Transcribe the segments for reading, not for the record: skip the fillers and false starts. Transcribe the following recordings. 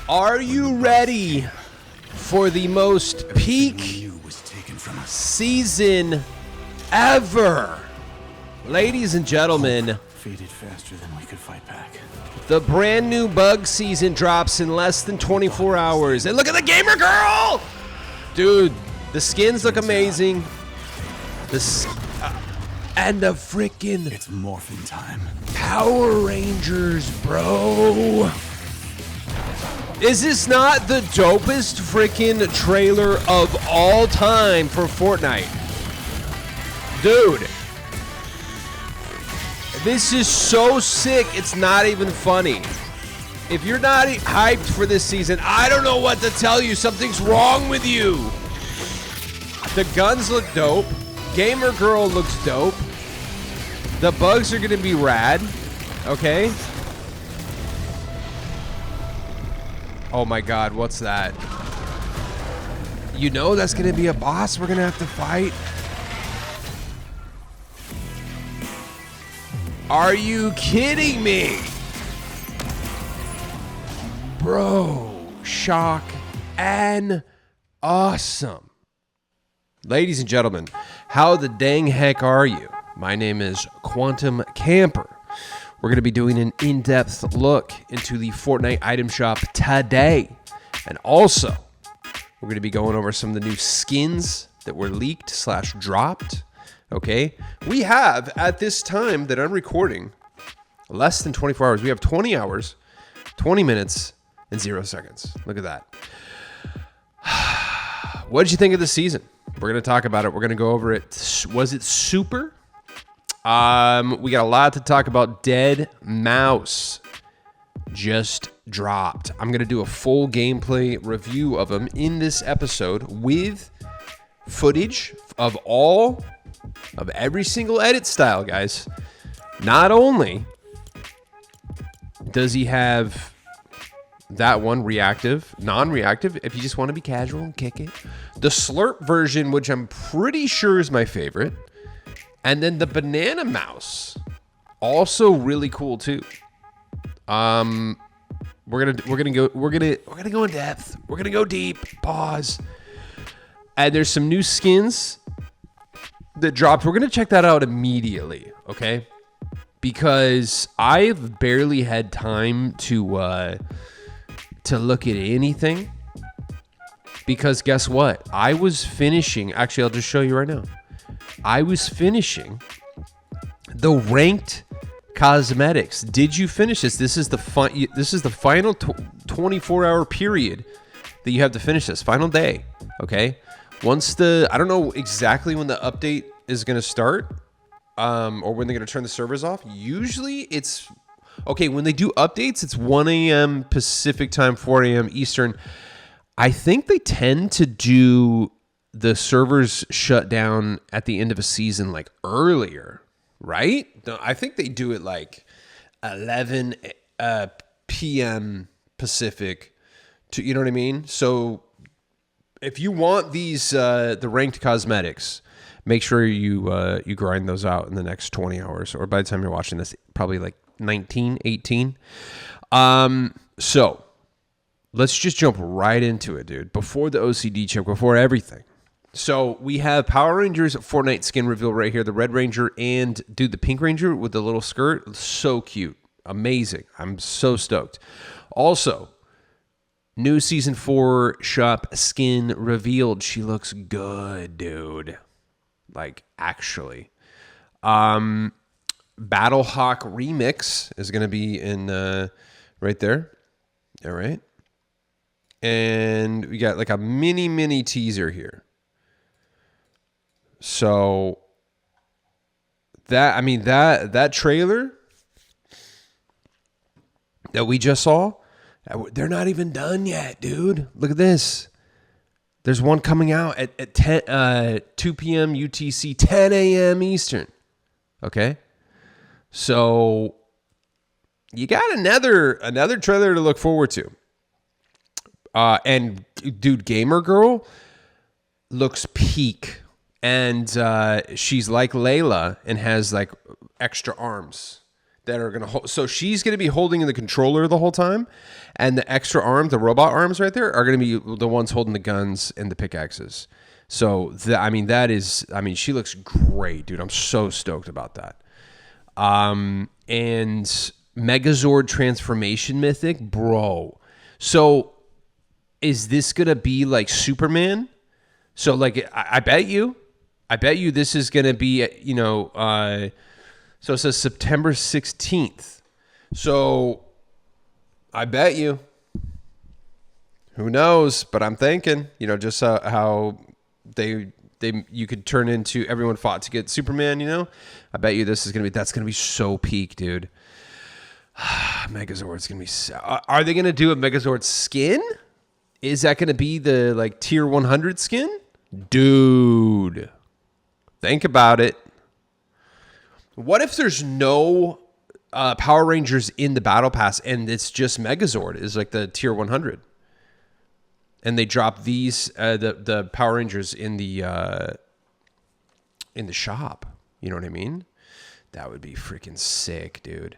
Are you ready for the most peak season ever? Ladies and gentlemen, faded faster than we could fight back. The brand new bug season drops in less than 24 hours. And look at the gamer girl! Dude, the skins look amazing. And the freaking... It's morphin' time. Power Rangers, bro. Is this not the dopest freaking trailer of all time for Fortnite? Dude. This is so sick, it's not even funny. If you're not hyped for this season, I don't know what to tell you. Something's wrong with you. The guns look dope. Gamer girl looks dope. The bugs are gonna be rad. Okay. Oh my god, what's that? You know that's gonna be a boss we're gonna have to fight? Are you kidding me? Bro, shock and awesome. Ladies and gentlemen, how the dang heck are you? My name is Quantum Camper. We're going to be doing an in-depth look into the Fortnite item shop today. And also, we're going to be going over some of the new skins that were leaked / dropped. Okay? We have, at this time that I'm recording, less than 24 hours. We have 20 hours, 20 minutes, and 0 seconds. Look at that. What did you think of the season? We're going to talk about it. We're going to go over it. Was it super? We got a lot to talk about. Deadmau5 just dropped. I'm going to do a full gameplay review of them in this episode with footage of every single edit style, guys. Not only does he have that one reactive, non-reactive, if you just want to be casual and kick it. The Slurp version, which I'm pretty sure is my favorite. And then the banana mouse, also really cool too. We're gonna go in depth. We're gonna go deep. Pause. And there's some new skins that dropped. We're gonna check that out immediately, okay? Because I've barely had time to look at anything. Because guess what? I was finishing. Actually, I'll just show you right now. I was finishing the ranked cosmetics. Did you finish this? This is the final 24-hour period that you have to finish this. Final day. Okay. I don't know exactly when the update is going to start, or when they're going to turn the servers off. Usually it's okay. When they do updates, it's 1 a.m. Pacific time, 4 a.m. Eastern. I think they tend to do the servers shut down at the end of a season like earlier, right? No, I think they do it like 11 p.m. Pacific, you know what I mean? So if you want these the ranked cosmetics, make sure you grind those out in the next 20 hours, or by the time you're watching this, probably like 19, 18. So let's just jump right into it, dude. Before the OCD check, before everything. So we have Power Rangers Fortnite skin reveal right here. The Red Ranger and, dude, the Pink Ranger with the little skirt. So cute. Amazing. I'm so stoked. Also, new Season 4 shop skin revealed. She looks good, dude. Like, actually. Battlehawk Remix is going to be in right there. All right. And we got like a mini teaser here. So that trailer that we just saw, they're not even done yet, dude. Look at this. There's one coming out at 2 p.m. UTC, 10 a.m. Eastern. Okay? So you got another trailer to look forward to. And dude, Gamer Girl looks peak. And she's like Layla and has like extra arms that are going to hold. So she's going to be holding the controller the whole time, and the extra arms, the robot arms right there, are going to be the ones holding the guns and the pickaxes. So she looks great, dude. I'm so stoked about that. And Megazord transformation mythic, bro. So is this going to be like Superman? So like, I bet you this is going to be, so it says September 16th. So I bet you, who knows, but I'm thinking, just how you could turn into, everyone fought to get Superman, I bet you that's going to be so peak, dude. Megazord's going to be, are they going to do a Megazord skin? Is that going to be the like tier 100 skin? Dude, think about it. What if there's no Power Rangers in the Battle Pass and it's just Megazord is like the tier 100? And they drop these the Power Rangers in the shop. You know what I mean? That would be freaking sick, dude.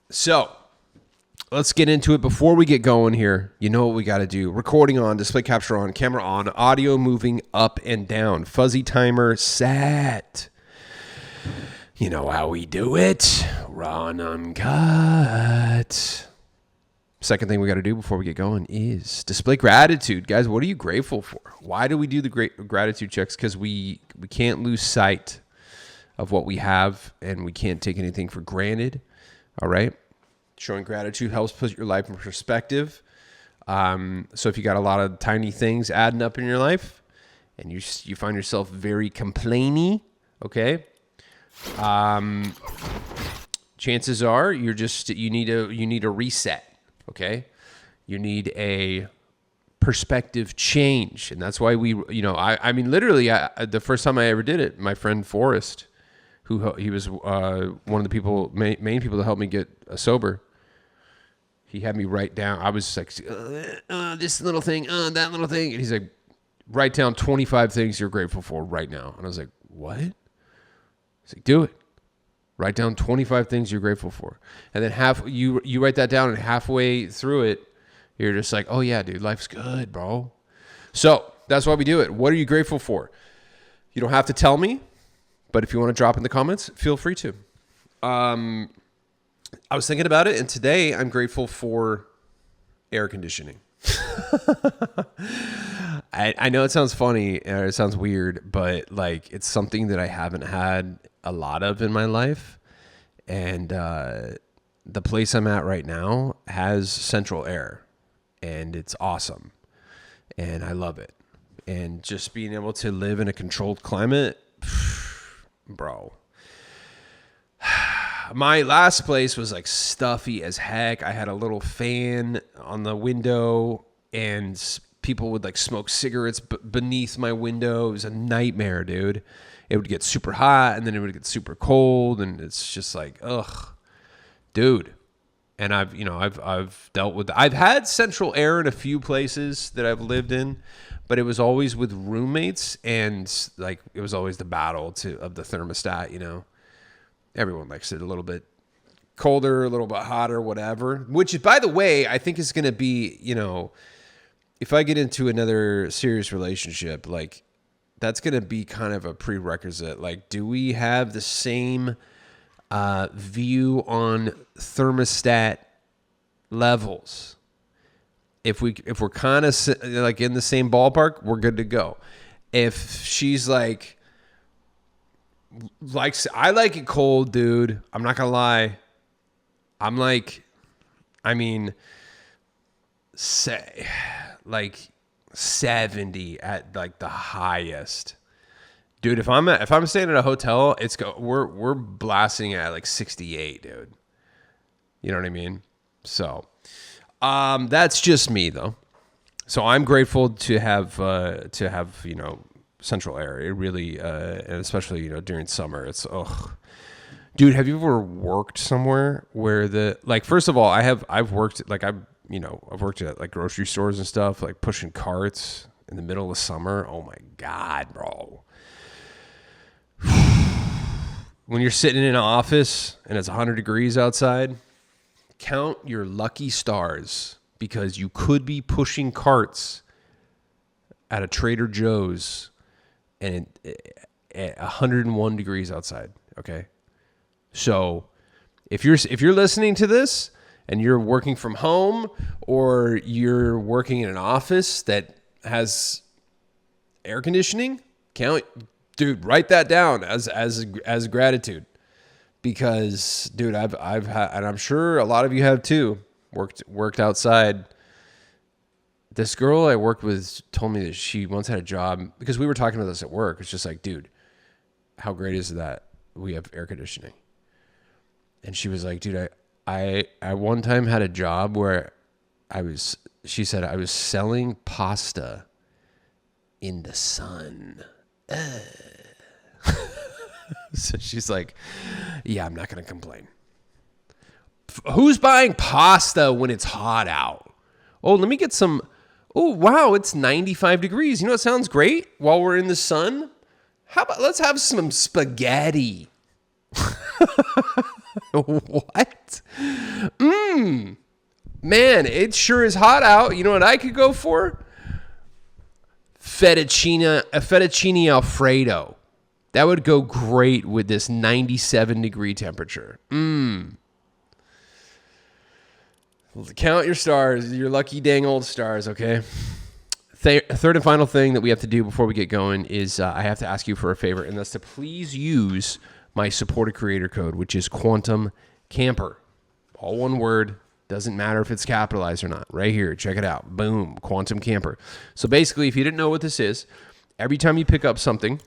So let's get into it. Before we get going here, you know what we got to do. Recording on, display capture on, camera on, audio moving up and down, fuzzy timer set. You know how we do it. Raw and uncut. Second thing we got to do before we get going is display gratitude. Guys, what are you grateful for? Why do we do the great gratitude checks? Because we can't lose sight of what we have, and we can't take anything for granted. All right? Showing gratitude helps put your life in perspective. So if you got a lot of tiny things adding up in your life, and you find yourself very complainy, okay? Chances are you need a reset. Okay, you need a perspective change, and that's why I mean, literally, the first time I ever did it, my friend Forrest, he was one of the main people that helped me get sober. He had me write down. I was like, this little thing, that little thing, and he's like, write down 25 things you're grateful for right now. And I was like, what? He's like, do it. Write down 25 things you're grateful for. And then you write that down, and halfway through it, you're just like, oh yeah, dude, life's good, bro. So that's why we do it. What are you grateful for? You don't have to tell me, but if you want to drop in the comments, feel free to. I was thinking about it, and today I'm grateful for air conditioning. I know it sounds funny or it sounds weird, but like it's something that I haven't had a lot of in my life. And the place I'm at right now has central air, and it's awesome. And I love it. And just being able to live in a controlled climate, bro. My last place was like stuffy as heck. I had a little fan on the window, and people would like smoke cigarettes beneath my window. It was a nightmare, dude. It would get super hot, and then it would get super cold, and it's just like, ugh, dude. And I've dealt with. I've had central air in a few places that I've lived in, but it was always with roommates, and like it was always the battle of the thermostat. Everyone likes it a little bit colder, a little bit hotter, whatever. Which, by the way, I think is going to be, if I get into another serious relationship, like that's going to be kind of a prerequisite. Like, do we have the same view on thermostat levels? If we're kind of like in the same ballpark, we're good to go. If she's like I like it cold, dude. I'm not gonna lie. I'm like, say like 70 at like the highest, dude. If I'm staying at a hotel, we're blasting at like 68, dude. You know what I mean? So, that's just me though. So I'm grateful to have central air. It really, and especially during summer, it's dude. Have you ever worked somewhere where first of all, I've worked at like grocery stores and stuff, like pushing carts in the middle of summer. Oh my God, bro. when you're sitting in an office and it's 100 degrees outside, count your lucky stars because you could be pushing carts at a Trader Joe's and at 101 degrees outside. Okay. So if you're listening to this and you're working from home or you're working in an office that has air conditioning, write that down as gratitude, because dude, I've had, and I'm sure a lot of you have too, worked outside. This girl I worked with told me that she once had a job, because we were talking about this at work. It's just like, dude, how great is that we have air conditioning? And she was like, dude, I one time had a job where she said I was selling pasta in the sun. So she's like, yeah, I'm not going to complain. Who's buying pasta when it's hot out? Oh, let me get some. Oh, wow, it's 95 degrees. You know what sounds great while we're in the sun? How about let's have some spaghetti? What? Man, it sure is hot out. You know what I could go for? Fettuccine Alfredo. That would go great with this 97 degree temperature. Count your stars, your lucky dang old stars, okay? Third and final thing that we have to do before we get going is I have to ask you for a favor, and that's to please use my supported creator code, which is Quantum Camper. All one word. Doesn't matter if it's capitalized or not. Right here. Check it out. Boom. Quantum Camper. So basically, if you didn't know what this is, every time you pick up something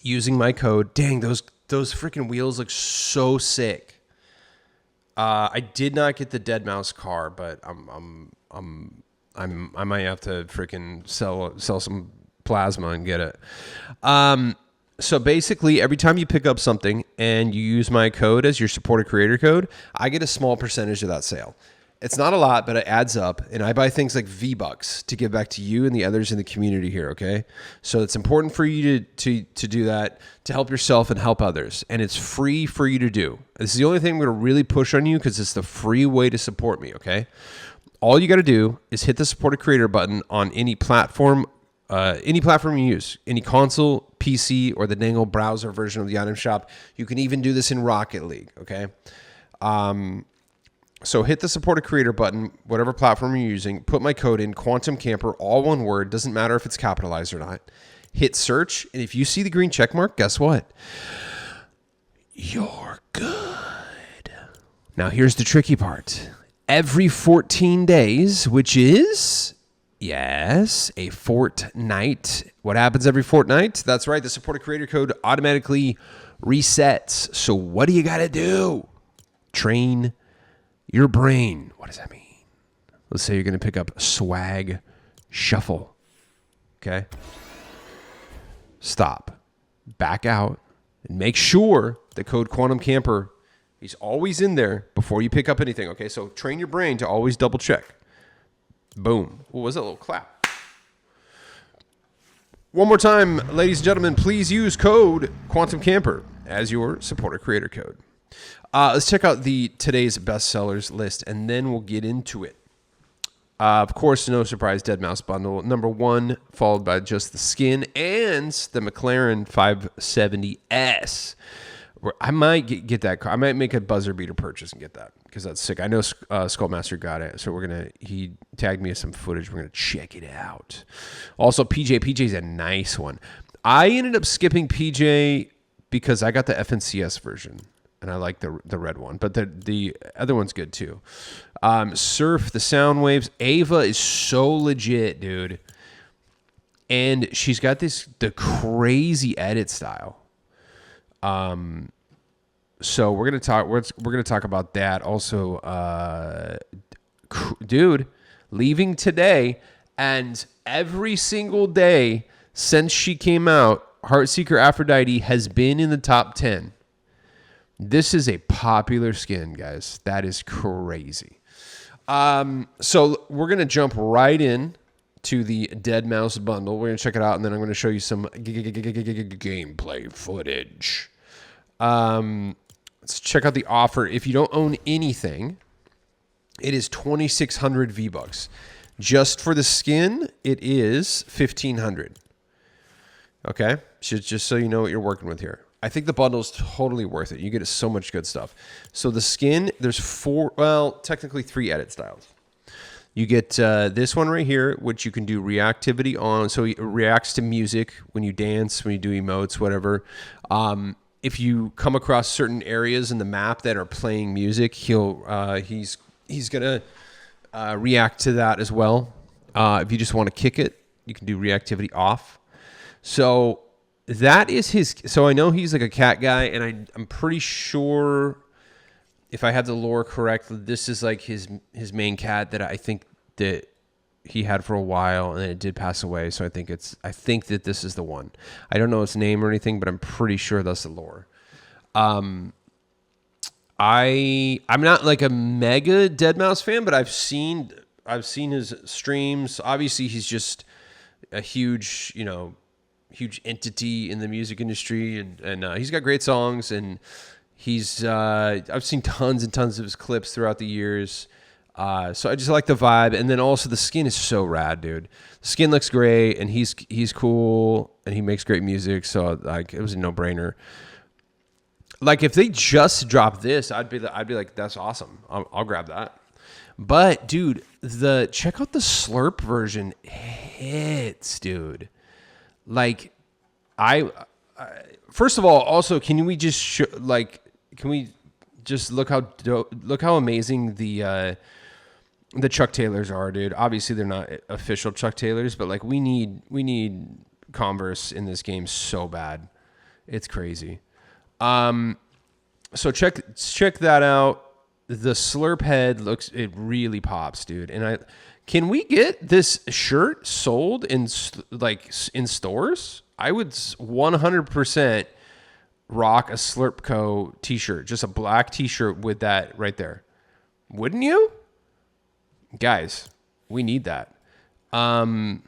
using my code, dang, those freaking wheels look so sick. I did not get the Deadmau5 car, but I might have to freaking sell some plasma and get it. So basically, every time you pick up something and you use my code as your supported creator code, I get a small percentage of that sale. It's not a lot, but it adds up. And I buy things like V-Bucks to give back to you and the others in the community here, okay? So it's important for you to do that, to help yourself and help others. And it's free for you to do. This is the only thing I'm going to really push on you because it's the free way to support me, okay? All you got to do is hit the supported creator button on any platform you use, any console, PC, or the dangle browser version of the item shop. You can even do this in Rocket League, okay? So hit the supported creator button, whatever platform you're using, put my code in, Quantum Camper, all one word, doesn't matter if it's capitalized or not. Hit search, and if you see the green check mark, guess what? You're good. Now here's the tricky part. Every 14 days, which is... yes, a fortnight. What happens every fortnight? That's right. The supported creator code automatically resets. So what do you got to do? Train your brain. What does that mean? Let's say you're going to pick up Swag Shuffle. Okay? Stop. Back out. And make sure the code Quantum Camper is always in there before you pick up anything. Okay? So train your brain to always double check. Boom. What was that little clap? One more time, ladies and gentlemen, please use code Quantum Camper as your supporter creator code. Let's check out today's bestsellers list, and then we'll get into it. Of course, no surprise, Deadmau5 bundle. Number 1, followed by just the skin and the McLaren 570S. I might get that car. I might make a buzzer beater purchase and get that because that's sick. I know Skullmaster got it, so he tagged me some footage. We're gonna check it out. Also, PJ's a nice one. I ended up skipping PJ because I got the FNCS version and I like the red one, but the other one's good too. Surf, the sound waves. Ava is so legit, dude, and she's got the crazy edit style. So we're gonna talk about that also. Dude, leaving today, and every single day since she came out, Heartseeker Aphrodite has been in the top 10. This is a popular skin, guys. That is crazy. So we're gonna jump right in to the Deadmau5 bundle. We're gonna check it out, and then I'm gonna show you some gameplay footage. Let's check out the offer. If you don't own anything, it is 2,600 V-Bucks. Just for the skin, it is 1,500. Okay? Just so you know what you're working with here. I think the bundle is totally worth it. You get so much good stuff. So the skin, there's technically 3 edit styles. You get this one right here, which you can do reactivity on. So it reacts to music when you dance, when you do emotes, whatever. If you come across certain areas in the map that are playing music, he's gonna react to that as well. If you just want to kick it, you can do reactivity off. So that is his. So I know he's like a cat guy, and I'm pretty sure, if I have the lore correct, this is like his main cat that I think that he had for a while, and then it did pass away. So I think that this is the one. I don't know its name or anything, but I'm pretty sure that's the lore. I'm not like a mega Deadmau5 fan, but I've seen his streams. Obviously, he's just a huge entity in the music industry, and he's got great songs, and I've seen tons and tons of his clips throughout the years. So I just like the vibe, and then also the skin is so rad, dude. The skin looks great, and he's cool, and he makes great music. So like it was a no-brainer. Like if they just dropped this, I'd be like, that's awesome. I'll grab that. But dude, check out the Slurp version. Hits, dude. Like, first of all, also, can we just look how amazing the Chuck Taylors are, dude? Obviously, they're not official Chuck Taylors, but like we need Converse in this game so bad, it's crazy. So check that out. The Slurp head it really pops, dude. And can we get this shirt sold in stores? I would 100% rock a Slurp Co. t-shirt, just a black t-shirt with that right there. Wouldn't you? Guys, we need that. And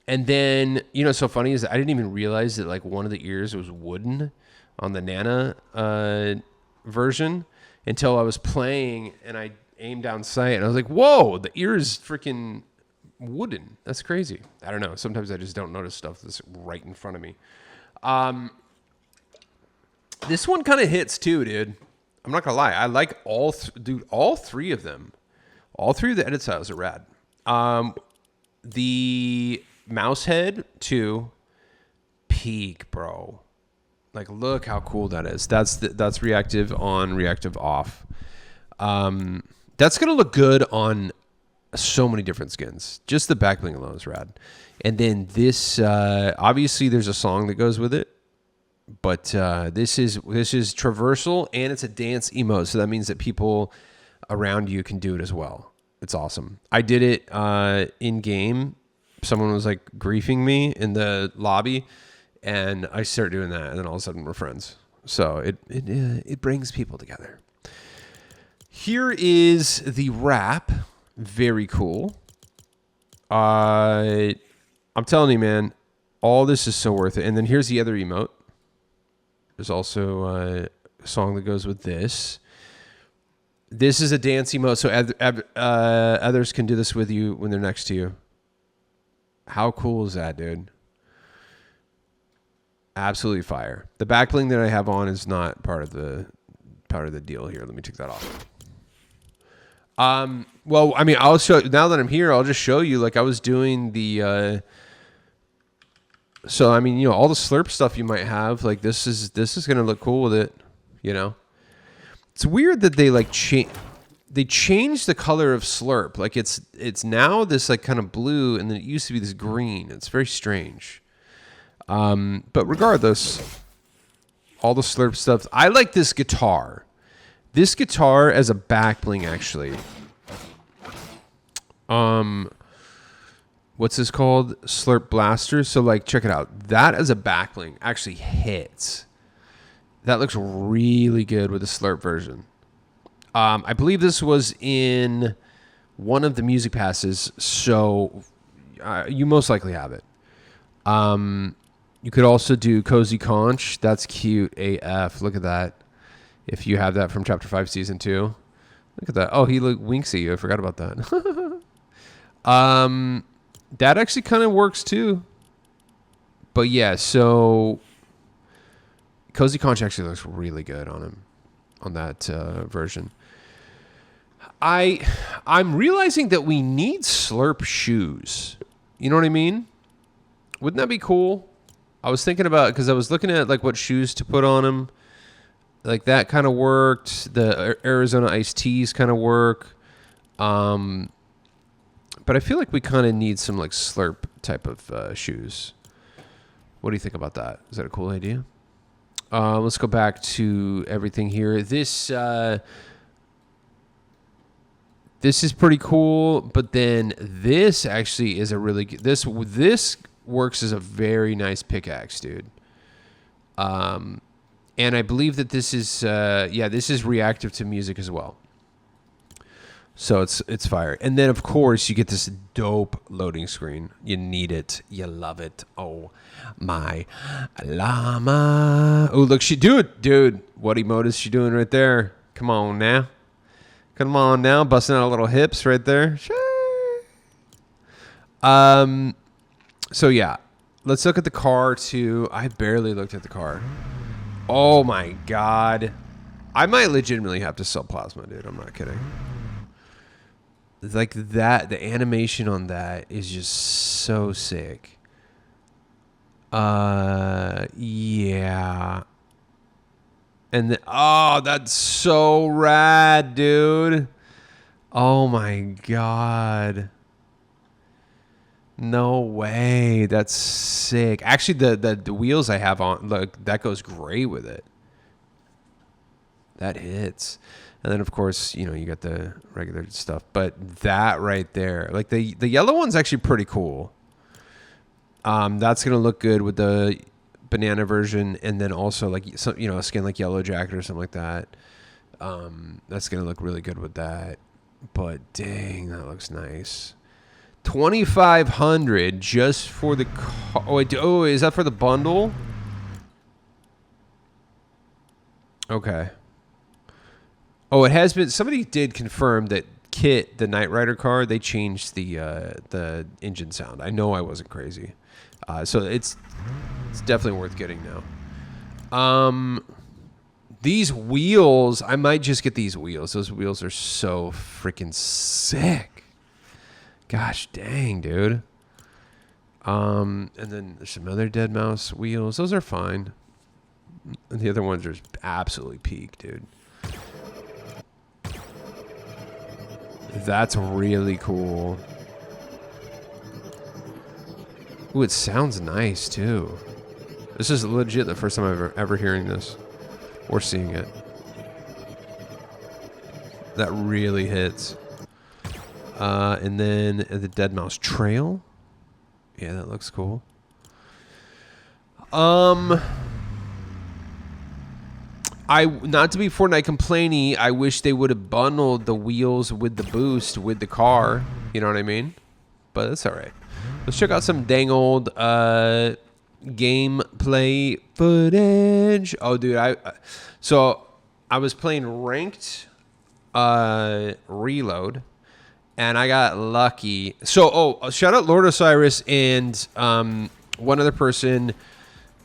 then, so funny is that I didn't even realize that like one of the ears was wooden on the Nana version until I was playing and I aimed down sight and I was like, whoa, the ear is freaking wooden. That's crazy. I don't know. Sometimes I just don't notice stuff that's right in front of me. This one kind of hits too, dude. I'm not gonna lie. I like all three of them. All 3 of the edit styles are rad. The mouse head too, peak, bro. Like, look how cool that is. That's reactive on, reactive off. That's gonna look good on so many different skins. Just the back bling alone is rad. And then this, obviously, there's a song that goes with it, but this is traversal and it's a dance emote, so that means that people around you can do it as well. It's awesome. I did it in game. Someone was like griefing me in the lobby, and I started doing that, and then all of a sudden we're friends. So it brings people together. Here is the wrap. Very cool. I'm telling you, man, all this is so worth it. And then here's the other emote. There's also a song that goes with this. This is a dance emote, so others can do this with you when they're next to you. How cool is that, dude? Absolutely fire. The back bling that I have on is not part of the deal here. Let me take that off. Well, I mean, I'll show, now that I'm here, I'll just show you, like I was doing the, so I mean, all the Slurp stuff you might have, like this is going to look cool with it, It's weird that they like they changed the color of Slurp. Like it's now this like kind of blue, and then it used to be this green. It's very strange. But regardless, all the Slurp stuff. I like this guitar. This guitar as a back bling, actually. What's this called? Slurp Blaster. So like, check it out. That as a back bling actually hits. That looks really good with the Slurp version. I believe this was in one of the music passes, so you most likely have it. You could also do Cozy Conch. That's cute AF. Look at that. If you have that from Chapter 5, Season 2. Look at that. Oh, he winks at you. I forgot about that. That actually kind of works too. But yeah, so Cozy Conch actually looks really good on him, on that version. I'm realizing that we need Slurp shoes. You know what I mean? Wouldn't that be cool? I was thinking about it because I was looking at like what shoes to put on him. Like that kind of worked. The Arizona iced teas kind of work. But I feel like we kind of need some like Slurp type of shoes. What do you think about that? Is that a cool idea? Let's go back to everything here. This is pretty cool, but then this actually is a really good, this works as a very nice pickaxe, dude. And I believe that this is this is reactive to music as well. So it's fire. And then of course you get this dope loading screen. You need it. You love it. Oh my llama. Oh look, dude. What emote is she doing right there? Come on now. Busting out little hips right there. Sure. So yeah, let's look at the car too. I barely looked at the car. Oh my god. I might legitimately have to sell plasma, dude. I'm not kidding. Like that, the animation on that is just so sick. Yeah. And then, oh, that's so rad, dude. Oh my god. No way. That's sick. Actually, the wheels I have on, look, that goes great with it. That hits. And then, of course, you know, you got the regular stuff. But that right there, like the yellow one's actually pretty cool. That's going to look good with the banana version. And then also, like, some, you know, a skin like Yellow Jacket or something like that. That's going to look really good with that. But dang, that looks nice. 2,500 just for the car. Oh, wait, is that for the bundle? Okay. Oh, it has been. Somebody did confirm that Kit, the Knight Rider car, they changed the engine sound. I know I wasn't crazy, so it's definitely worth getting now. These wheels, I might just get these wheels. Those wheels are so freaking sick. Gosh dang, dude. And then there's some other Deadmau5 wheels. Those are fine. And the other ones are absolutely peak, dude. That's really cool. Ooh, it sounds nice too. This is legit the first time I've ever hearing this or seeing it. That really hits. And then the Deadmau5 trail. Yeah, that looks cool. Not to be Fortnite complainy, I wish they would have bundled the wheels with the boost with the car. You know what I mean? But it's all right. Let's check out some dang old gameplay footage. Oh, dude, so I was playing ranked reload, and I got lucky. So, shout out Lord Osiris and one other person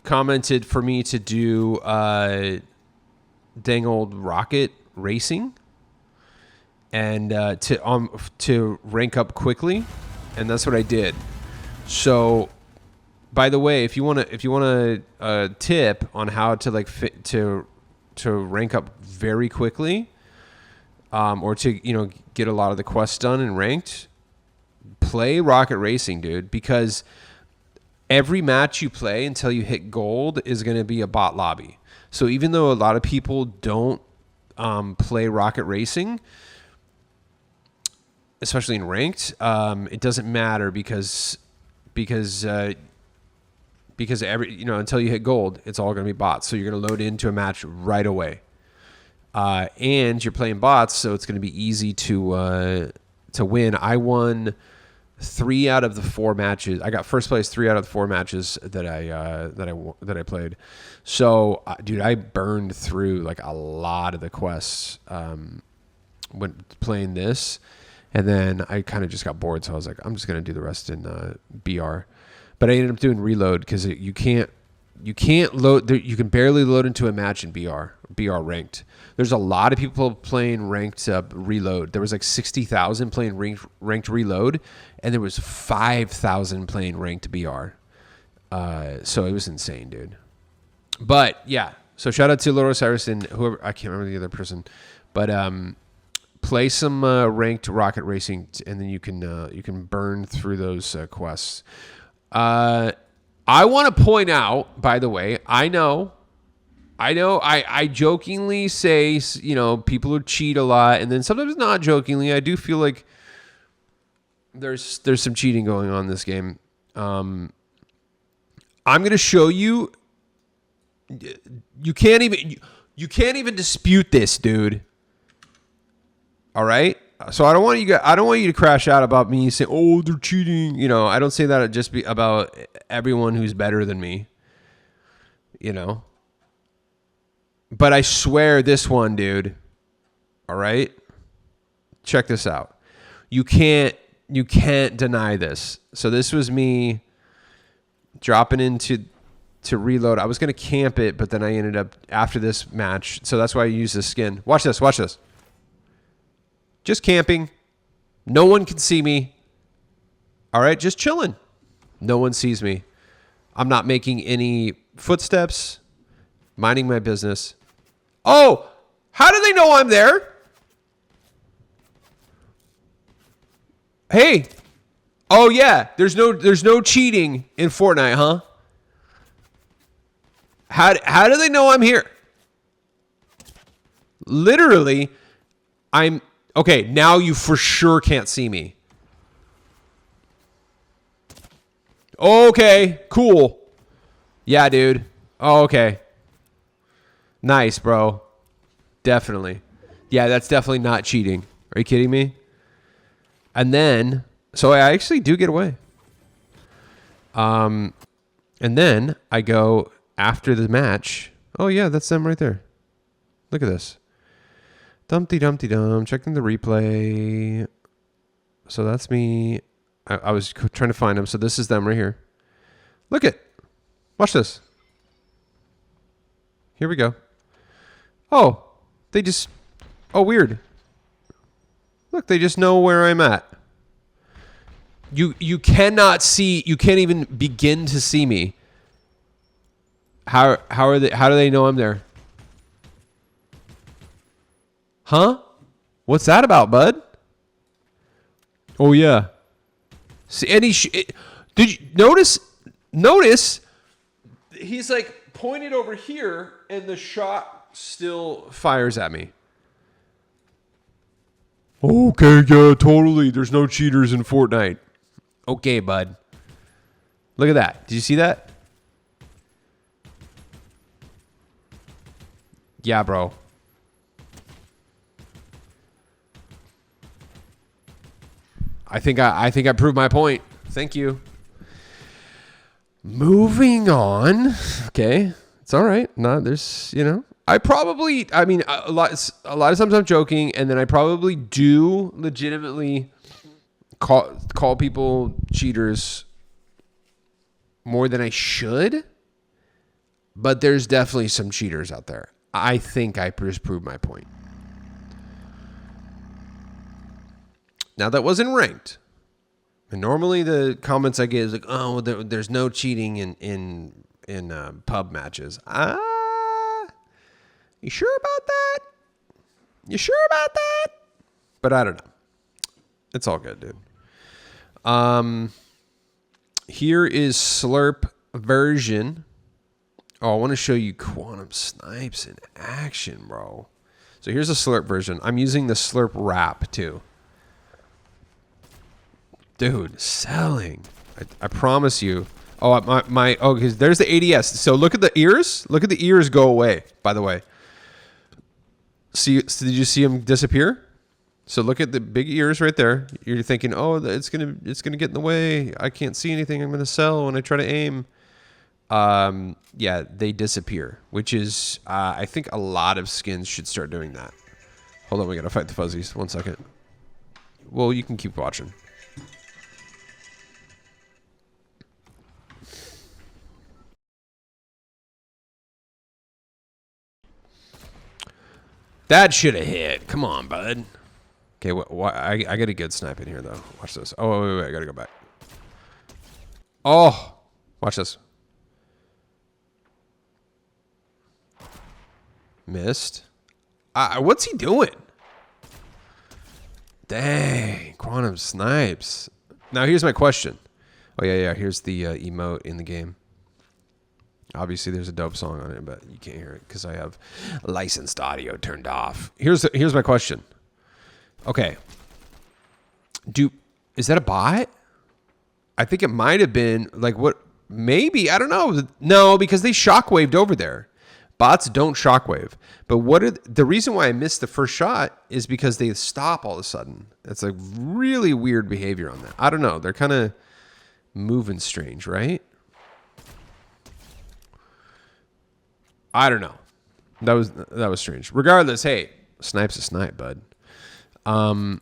commented for me to do dang old rocket racing and to rank up quickly, and that's what I did. So by the way, if you want a tip on how to like fit to rank up very quickly, or to, you know, get a lot of the quests done and ranked, play rocket racing, dude, because every match you play until you hit gold is going to be a bot lobby. So even though a lot of people don't play rocket racing, especially in ranked, it doesn't matter because every, you know, until you hit gold, it's all going to be bots. So you're going to load into a match right away, and you're playing bots, so it's going to be easy to win. I won 3 out of the 4 matches. I got first place 3 out of the 4 matches that I played. So, dude, I burned through like a lot of the quests when playing this, and then I kind of just got bored. So I was like, I'm just gonna do the rest in BR. But I ended up doing reload because you can't load. You can barely load into a match in BR ranked. There's a lot of people playing ranked reload. There was like 60,000 playing ranked reload, and there was 5,000 playing ranked BR. So it was insane, dude. But yeah, so shout out to Lord Osiris and whoever, I can't remember the other person, but play some ranked rocket racing, and then you can burn through those quests. I want to point out, by the way, I know, I jokingly say, people who cheat a lot, and then sometimes not jokingly, I do feel like there's some cheating going on in this game. I'm going to show you. You can't even dispute this, dude. All right? So I don't want you to crash out about me saying, "Oh, they're cheating." I don't say that just about everyone who's better than me. But I swear this one, dude. All right? Check this out. You can't deny this. So this was me dropping into reload. I was going to camp it, but then I ended up after this match. So that's why I use this skin. Watch this. Just camping. No one can see me. All right, just chilling. No one sees me. I'm not making any footsteps. Minding my business. Oh, how do they know I'm there? Hey. Oh yeah, there's no cheating in Fortnite, huh? How do they know I'm here? Literally, I'm okay. Now you for sure can't see me. Okay, cool. Yeah, dude. Oh, okay. Nice, bro. Definitely. Yeah, that's definitely not cheating. Are you kidding me? And then, so I actually do get away. And then I go after the match. Oh yeah, that's them right there. Look at this. Dumpty Dumpty Dum. Checking the replay. So that's me. I was trying to find them. So this is them right here. Look it. Watch this. Here we go. Oh, they just. Oh, weird. Look, they just know where I'm at. You cannot see. You can't even begin to see me. How are they? How do they know I'm there? Huh? What's that about, bud? Oh yeah. See, and did you notice? Notice, he's like pointed over here, and the shot still fires at me. Okay, yeah, totally. There's no cheaters in Fortnite. Okay, bud. Look at that. Did you see that? Yeah, bro. I think I proved my point. Thank you. Moving on. Okay. It's all right. There's, I mean, a lot of times I'm joking, and then I probably do legitimately call people cheaters more than I should, but there's definitely some cheaters out there. I think I just proved my point. Now that wasn't ranked. And normally the comments I get is like, "Oh, there's no cheating in pub matches." You sure about that? You sure about that? But I don't know. It's all good, dude. Here is Slurp version. Oh, I want to show you Quantum Snipes in action, bro. So here's a Slurp version. I'm using the Slurp wrap too. Dude, selling. I promise you. Oh, because there's the ADS. So look at the ears. Look at the ears go away, by the way. See, so did you see them disappear? So look at the big ears right there. You're thinking, oh, it's gonna get in the way. I can't see anything. I'm gonna sell when I try to aim. Yeah, they disappear, which is I think a lot of skins should start doing that. Hold on, we gotta fight the fuzzies. 1 second. Well, you can keep watching. That should have hit. Come on, bud. Okay, I got a good snipe in here, though. Watch this. Oh, wait, I gotta go back. Oh, watch this. Missed. What's he doing? Dang, Quantum Snipes. Now, here's my question. Oh, yeah. Here's the emote in the game. Obviously, there's a dope song on it, but you can't hear it because I have licensed audio turned off. Here's my question. Okay. Is that a bot? I think it might have been like what? Maybe, I don't know. No, because they shockwaved over there. Bots don't shockwave. But the reason why I missed the first shot is because they stop all of a sudden. It's like really weird behavior on that. I don't know. They're kind of moving strange, right? I don't know. That was strange. Regardless, hey, snipe's a snipe, bud. I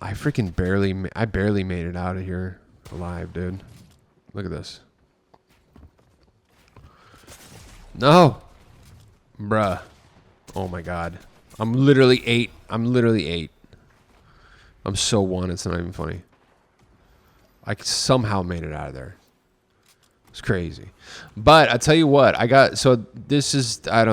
freaking barely made it out of here alive, dude. Look at this. No. Bruh. Oh my god. I'm literally 8. I'm so 1, it's not even funny. I somehow made it out of there. It's crazy. But I tell you what, I don't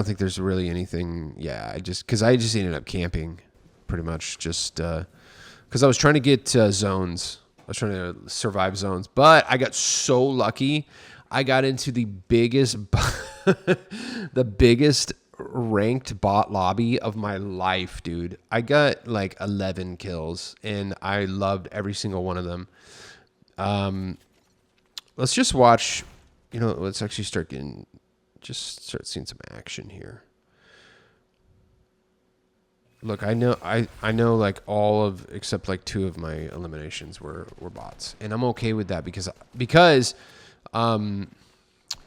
think there's really anything. Yeah, because I just ended up camping pretty much just because I was trying to get zones. I was trying to survive zones, but I got so lucky. I got into the biggest ranked bot lobby of my life, dude. I got like 11 kills and I loved every single one of them. Let's just watch. Let's actually start seeing some action here. Look, I know like all of except like 2 of my eliminations were bots, and I'm okay with that because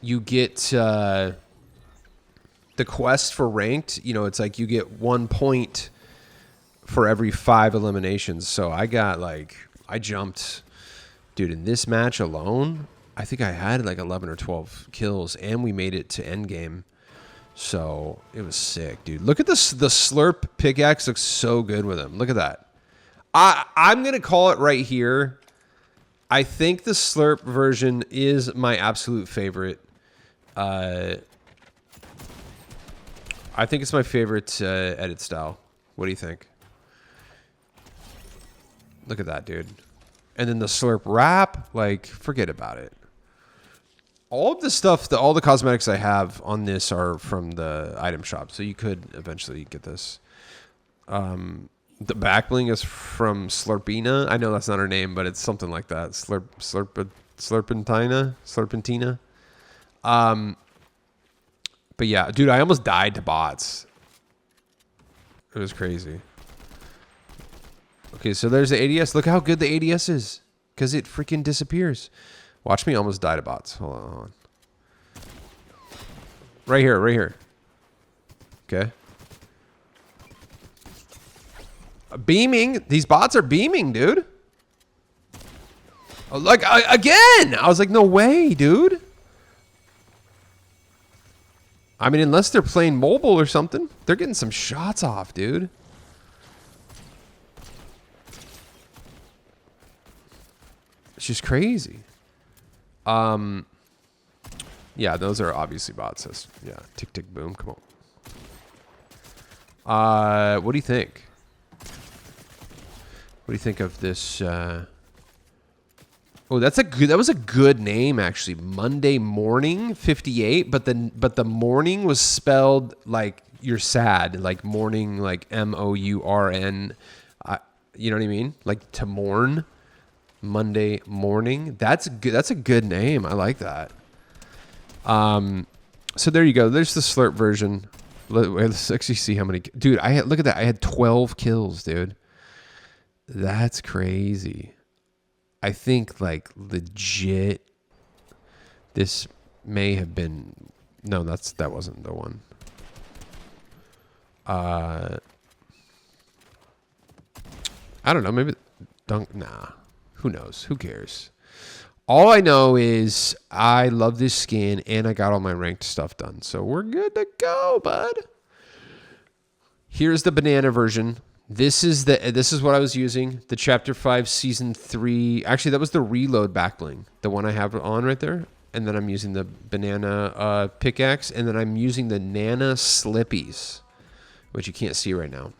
you get the quest for ranked. It's like you get 1 point for every 5 eliminations. So I jumped, dude, in this match alone. I think I had like 11 or 12 kills, and we made it to endgame. So it was sick, dude. Look at this. The Slurp pickaxe looks so good with him. Look at that. I'm going to call it right here. I think the Slurp version is my absolute favorite. I think it's my favorite edit style. What do you think? Look at that, dude. And then the Slurp wrap, like, forget about it. All of the stuff, all the cosmetics I have on this are from the item shop, so you could eventually get this. The back bling is from Slurpina. I know that's not her name, but it's something like that. Slurpentina. But yeah, dude, I almost died to bots. It was crazy. Okay, so there's the ADS. Look how good the ADS is, because it freaking disappears. Watch me almost die to bots. Hold on. Right here. Okay. Beaming. These bots are beaming, dude. Oh, like, again! I was like, no way, dude. I mean, unless they're playing mobile or something. They're getting some shots off, dude. It's just crazy. Yeah, those are obviously bots. Yeah, tick, tick, boom. Come on. What do you think? What do you think of this? Oh, that was a good name, actually. Monday Morning 58, but the morning was spelled like you're sad, like morning, like MOURN. You know what I mean? Like to mourn. Monday Morning. That's good. That's a good name. I like that. So there you go. There's the Slurp version. Let's actually see how many. Dude, look at that. I had 12 kills, dude. That's crazy. I think like legit this may have been no, that wasn't the one. I don't know, maybe nah. Who knows? Who cares? All I know is I love this skin and I got all my ranked stuff done. So we're good to go, bud. Here's the banana version. This is what I was using. The Chapter 5 Season 3. Actually, that was the reload backbling. The one I have on right there. And then I'm using the banana pickaxe. And then I'm using the Nana Slippies, which you can't see right now.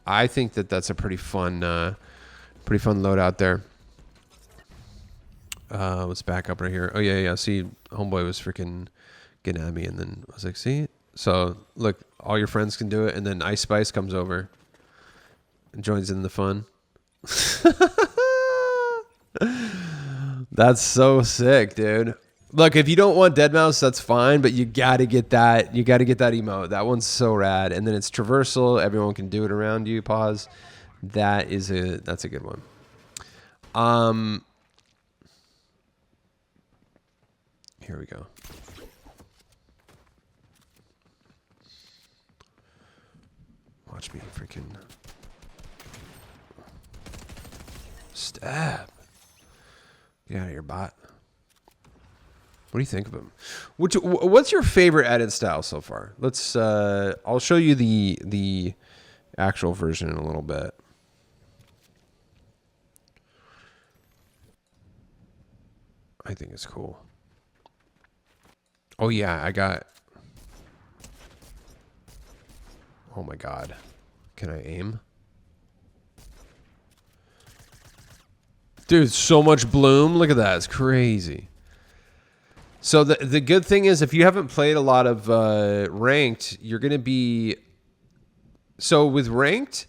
I think that's a pretty fun loadout there. Let's back up right here. Oh yeah. See, homeboy was freaking getting at me, and then I was like, see. So look, all your friends can do it, and then Ice Spice comes over and joins in the fun. That's so sick, dude. Look, if you don't want Deadmau5, that's fine, but you gotta get that. You gotta get that emote. That one's so rad. And then it's traversal. Everyone can do it around you. Pause. That's a good one. Here we go. Watch me freaking stab. Get out of here, bot. What do you think of him? What's your favorite edit style so far? Let's. I'll show you the actual version in a little bit. I think it's cool. Oh yeah, I got. Oh my god, can I aim? Dude, so much bloom. Look at that, it's crazy. So the good thing is, if you haven't played a lot of ranked, you're gonna be. So with ranked,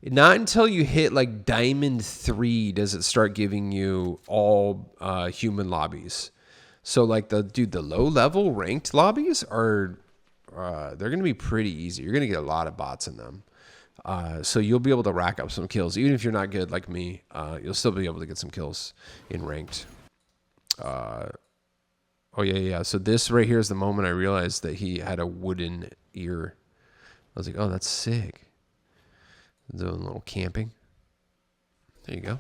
not until you hit like Diamond 3 does it start giving you all human lobbies. So like the low level ranked lobbies are they're gonna be pretty easy. You're gonna get a lot of bots in them. So you'll be able to rack up some kills, even if you're not good like me. You'll still be able to get some kills in ranked. Oh yeah. So this right here is the moment I realized that he had a wooden ear. I was like, oh, that's sick. Doing a little camping. There you go.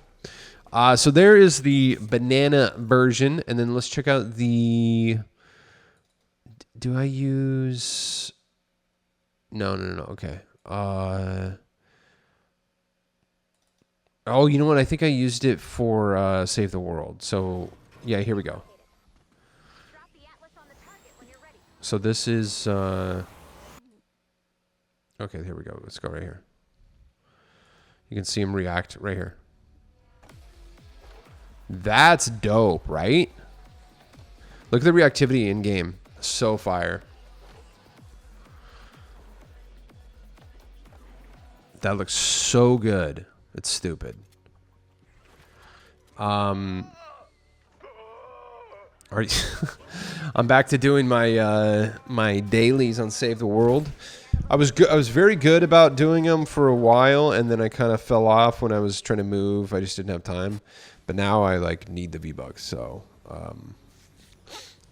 So there is the banana version, and then let's check out the. Do I use? No. Okay. Oh, you know what? I think I used it for Save the World. So yeah, here we go. So this is. Okay, here we go. Let's go right here. You can see him react right here. That's dope, right? Look at the reactivity in game. So fire. That looks so good. It's stupid. I'm back to doing my my dailies on Save the World. I was very good about doing them for a while, and then I kind of fell off when I was trying to move. I just didn't have time. But now I like need the V-Bucks, so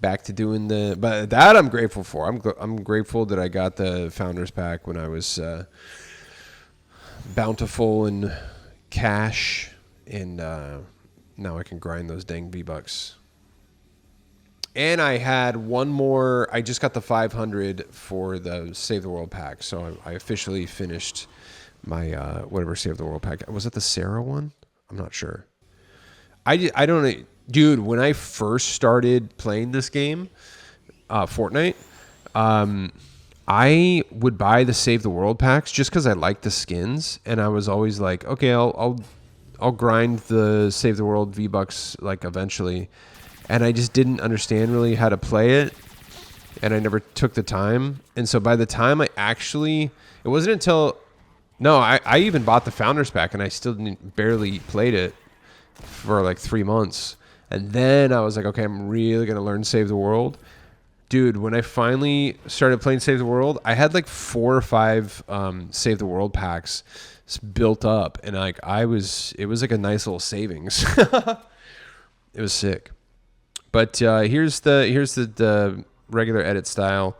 back to doing but that I'm grateful for. I'm grateful that I got the Founders Pack when I was bountiful in cash, and now I can grind those dang V-Bucks. And I had one more. I just got the 500 for the Save the World pack, so I officially finished my whatever Save the World pack. Was it the Sarah one? I'm not sure. I don't know. Dude, when I first started playing this game, Fortnite, I would buy the Save the World packs just because I liked the skins, and I was always like, okay, I'll grind the Save the World V-Bucks like eventually, and I just didn't understand really how to play it, and I never took the time, and so by the time it wasn't until, I even bought the Founders Pack, and I still barely played it for like 3 months. And then I was like, okay, I'm really going to learn Save the World. Dude, when I finally started playing Save the World, I had like 4 or 5 Save the World packs built up, and like it was like a nice little savings. It was sick. But here's the regular edit style.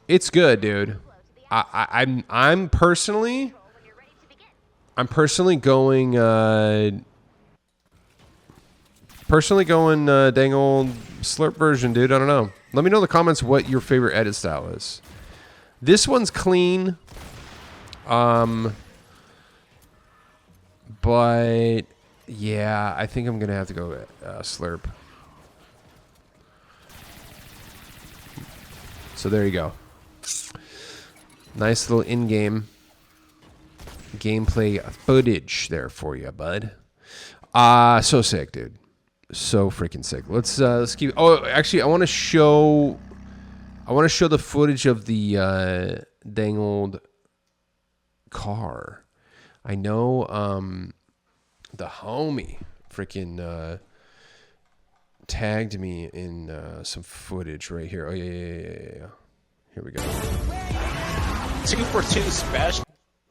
It's good, dude. I'm personally going dang old Slurp version, dude. I don't know. Let me know in the comments what your favorite edit style is. This one's clean. But yeah, I think I'm gonna have to go Slurp. So there you go. Nice little in-game gameplay footage there for you, bud. So sick, dude. So freaking sick. Let's keep. Oh, actually, I want to show the footage of the dang old car. I know the homie freaking tagged me in some footage right here. Oh yeah. Here we go. 2 for 2 special.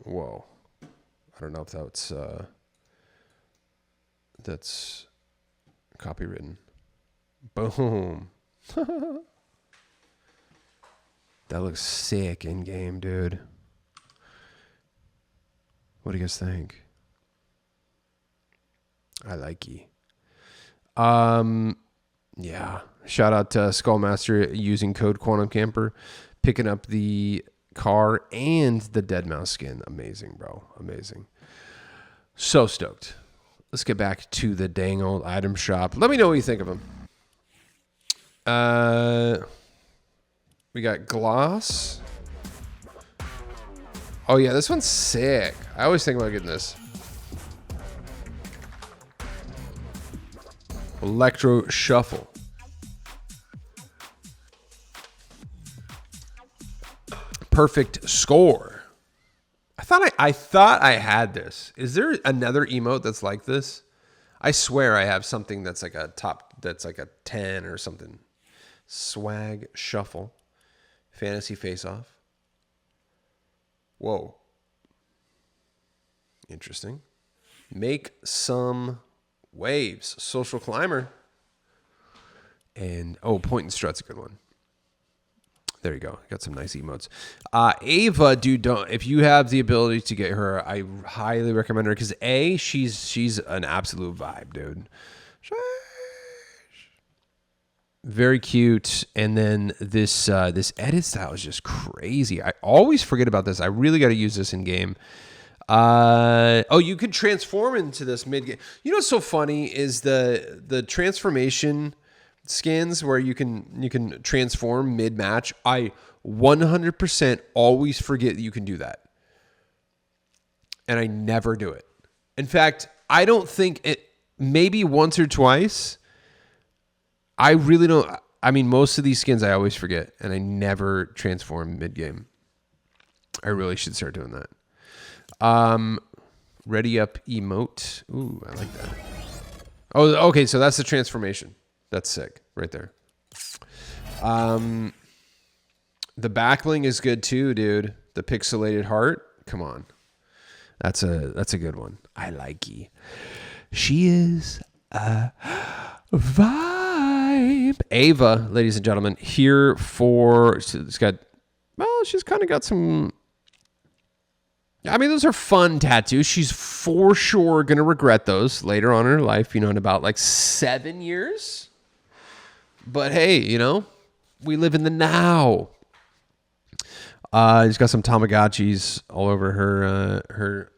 Whoa. I don't know if that's copywritten. Boom. That looks sick in game, dude. What do you guys think? I like ye. Yeah. Shout out to Skullmaster using code Quantum Camper, picking up the car and the Deadmau5 skin. Amazing, bro. Amazing. So stoked. Let's get back to the dang old item shop. Let me know what you think of them. We got gloss. Oh yeah, this one's sick. I always think about getting this. Electro Shuffle. Perfect Score. I thought I had this. Is there another emote that's like this? I swear I have something that's like a 10 or something. Swag Shuffle. Fantasy Face Off. Whoa. Interesting. Make Some Waves. Social Climber. And, Point and Strut's a good one. There you go. Got some nice emotes. Ava, dude, if you have the ability to get her, I highly recommend her because she's an absolute vibe, dude. Very cute. And then this edit style is just crazy. I always forget about this. I really got to use this in game. You could transform into this mid game. You know what's so funny is the transformation skins where you can transform mid match. I 100% always forget that you can do that, and I never do it. In fact, I don't think it. Maybe once or twice. I really don't. I mean, most of these skins I always forget, and I never transform mid game. I really should start doing that. Ready up emote. Ooh, I like that. Oh, okay. So that's the transformation. That's sick right there. The backbling is good too, dude. The pixelated heart. Come on. That's a good one. I like ye. She is a vibe. Ava, ladies and gentlemen, here for she's kind of got some. I mean, those are fun tattoos. She's for sure gonna regret those later on in her life. In about like 7 years. But hey, we live in the now. She's got some Tamagotchis all over her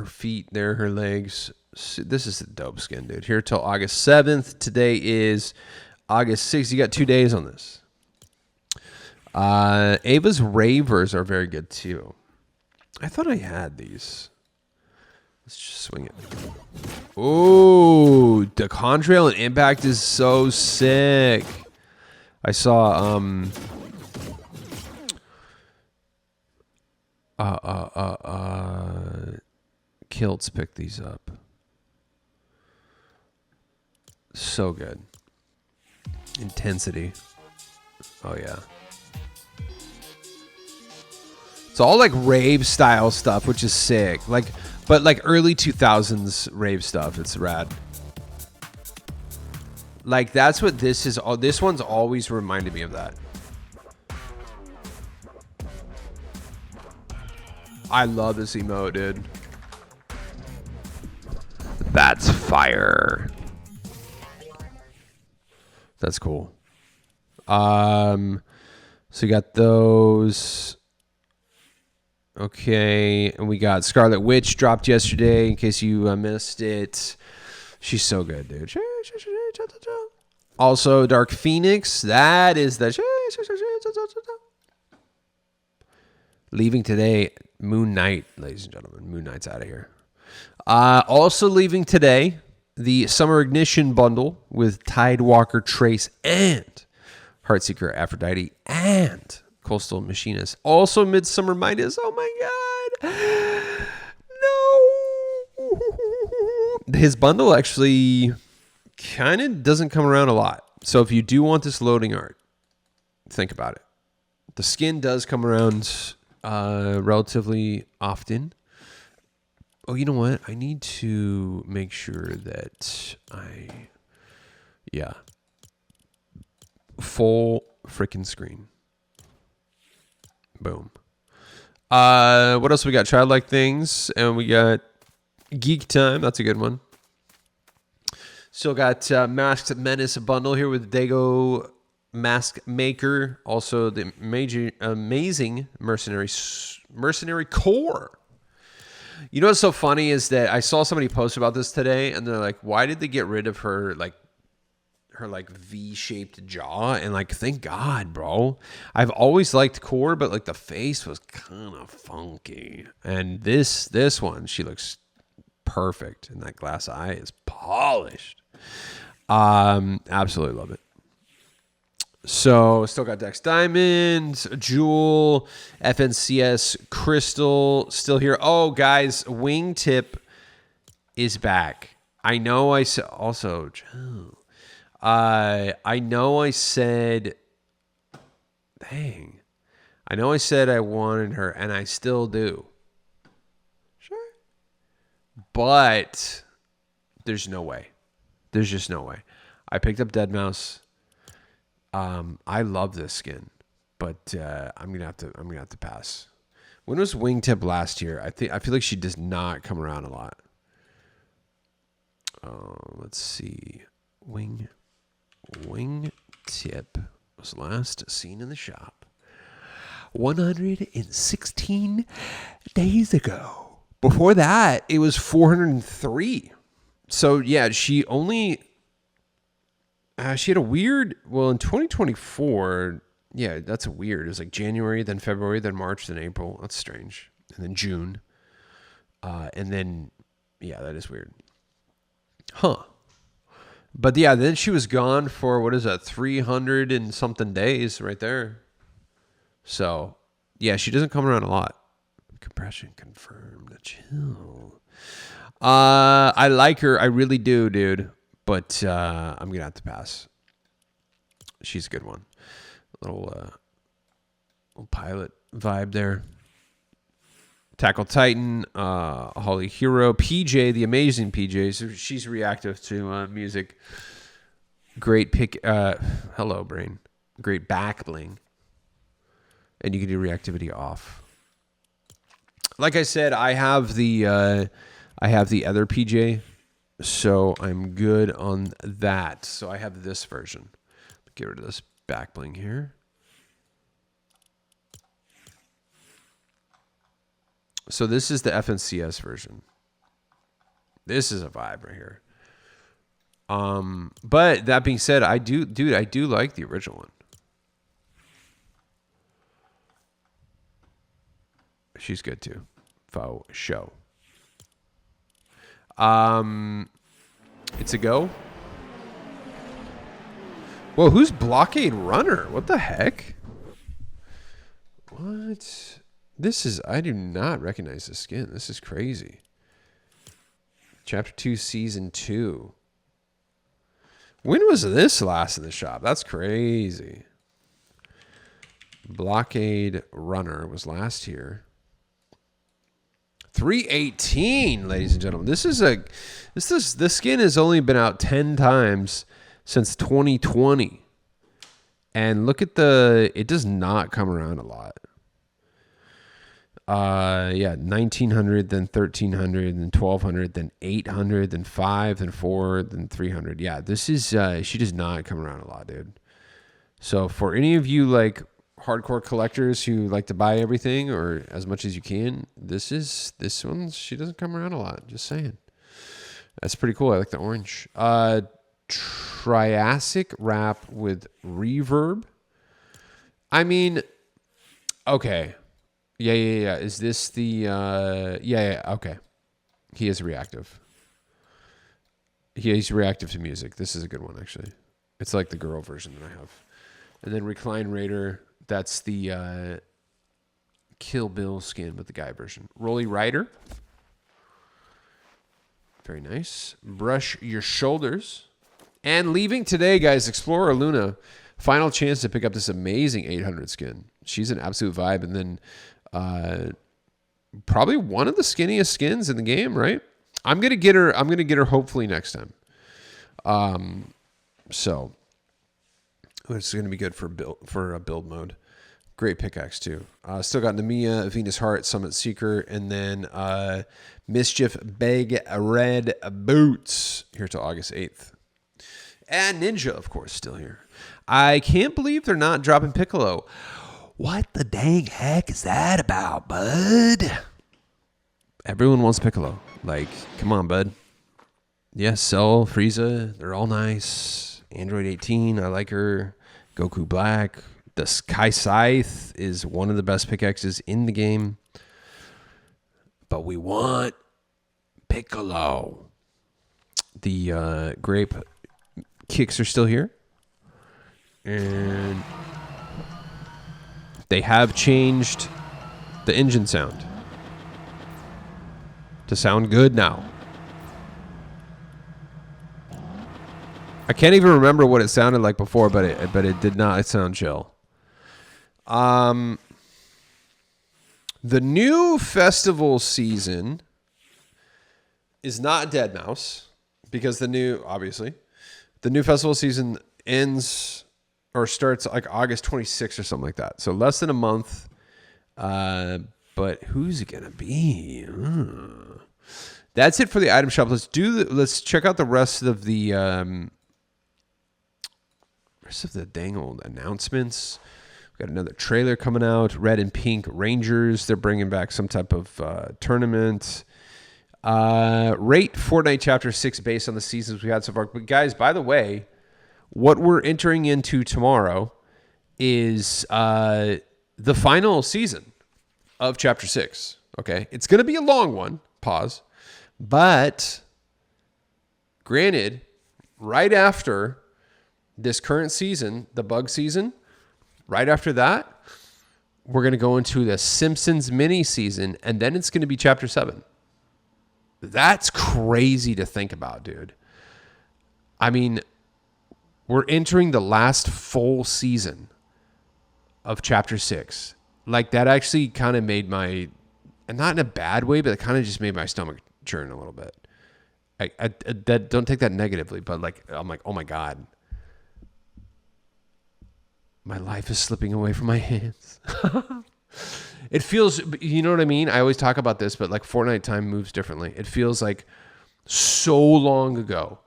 feet there, her legs. This is a dope skin, dude. Here till August 7th. Today is August 6th. You got 2 days on this. Ava's Ravers are very good too. I thought I had these. Let's just swing it. Ooh, the contrail and impact is so sick. I saw Kilts pick these up. So good. Intensity. Oh yeah. It's all like rave style stuff, which is sick. Like, but like early 2000s rave stuff. It's rad. Like that's what this is. This one's always reminded me of that. I love this emote, dude. That's fire. That's cool. So you got those. Okay, and we got Scarlet Witch dropped yesterday. In case you missed it, she's so good, dude. Also, Dark Phoenix. That is the leaving today. Moon Knight, ladies and gentlemen. Moon Knight's out of here. Also leaving today, the Summer Ignition bundle with Tidewalker Trace and Heartseeker Aphrodite and Coastal Machinist. Also Midsummer Midas. Oh my god. No. His bundle actually kind of doesn't come around a lot. So if you do want this loading art, think about it. The skin does come around relatively often. Oh, you know what? I need to make sure that yeah. Full freaking screen. Boom. What else we got? Childlike Things, and we got Geek Time. That's a good one. Still got Masked Menace bundle here with Dago Mask Maker. Also the amazing Mercenary Core. You know what's so funny is that I saw somebody post about this today, and they're like, "Why did they get rid of her V-shaped jaw?" And like, thank God, bro. I've always liked Core, but like the face was kind of funky. And this one, she looks perfect, and that glass eye is polished. Absolutely love it. So, still got Dex Diamond, Jewel, FNCS, Crystal, still here. Oh, guys, Wingtip is back. I know I said, also, I know I said, dang. I know I said I wanted her, and I still do. Sure. But there's no way. There's just no way. I picked up Deadmau5. I love this skin, but I'm gonna have to pass. When was Wingtip last year? I feel like she does not come around a lot. Let's see. Wingtip was last seen in the shop 116 days ago. Before that, it was 403. So yeah, she had a weird, well, in 2024, yeah, that's weird. It was like January, then February, then March, then April. That's strange. And then June. And then, yeah, that is weird. Huh. But yeah, then she was gone for, what is that, 300 and something days right there. So, yeah, she doesn't come around a lot. Compression confirmed. Chill. I like her. I really do, dude. But I'm going to have to pass. She's a good one. Little pilot vibe there. Tackle Titan, Holly Hero, PJ, the amazing PJ. So she's reactive to music. Great pick. Hello, brain. Great back bling. And you can do reactivity off. Like I said, I have the other PJ. So I'm good on that. So I have this version. Get rid of this back bling here. So this is the FNCS version. This is a vibe right here. But that being said, I do like the original one. She's good too. Faux show. It's a go. Whoa, who's Blockade Runner? What the heck? What? I do not recognize this skin. This is crazy. Chapter 2, Season 2. When was this last in the shop? That's crazy. Blockade Runner was last here. 318, ladies and gentlemen. This skin has only been out 10 times since 2020. And look at it does not come around a lot. Yeah, 1900, then 1300, then 1200, then 800, then 5, then 4, then 300. Yeah, this is, she does not come around a lot, dude. So for any of you like hardcore collectors who like to buy everything or as much as you can, this one, she doesn't come around a lot. Just saying. That's pretty cool. I like the orange. Triassic wrap with reverb. I mean, okay. Yeah. Is this the... yeah, okay. He is reactive. He's reactive to music. This is a good one, actually. It's like the girl version that I have. And then Recline Raider, that's the Kill Bill skin with the guy version. Rolly Rider. Very nice. Brush Your Shoulders. And leaving today, guys, Explorer Luna. Final chance to pick up this amazing 800 skin. She's an absolute vibe. And then... probably one of the skinniest skins in the game, right? I'm gonna get her hopefully next time. So it's gonna be good for build mode. Great pickaxe too. Still got Namiya, Venus Heart, Summit Seeker, and then Mischief Big Red Boots here till August 8th. And Ninja, of course, still here. I can't believe they're not dropping Piccolo. What the dang heck is that about, bud? Everyone wants Piccolo. Like, come on, bud. Yes, Cell, Frieza, they're all nice. Android 18, I like her. Goku Black. The Sky Scythe is one of the best pickaxes in the game. But we want Piccolo. The grape kicks are still here. And... they have changed the engine sound to sound good now. I can't even remember what it sounded like before, but it did not sound chill. The new festival season is not Deadmau5 because the new festival season ends or starts like August 26th or something like that. So less than a month. But who's it gonna be? That's it for the item shop. Let's check out the rest of the dang old announcements. We got another trailer coming out. Red and Pink Rangers. They're bringing back some type of tournament. Rate Fortnite Chapter 6 based on the seasons we had so far. But guys, by the way, what we're entering into tomorrow is the final season of Chapter 6. Okay? It's going to be a long one. Pause. But granted, right after this current season, the bug season, right after that, we're going to go into the Simpsons mini season, and then it's going to be Chapter 7. That's crazy to think about, dude. I mean... we're entering the last full season of Chapter 6. Like, that actually kind of made my... and not in a bad way, but it kind of just made my stomach churn a little bit. Don't take that negatively, but like, I'm like, oh my God. My life is slipping away from my hands. It feels... you know what I mean? I always talk about this, but like Fortnite time moves differently. It feels like so long ago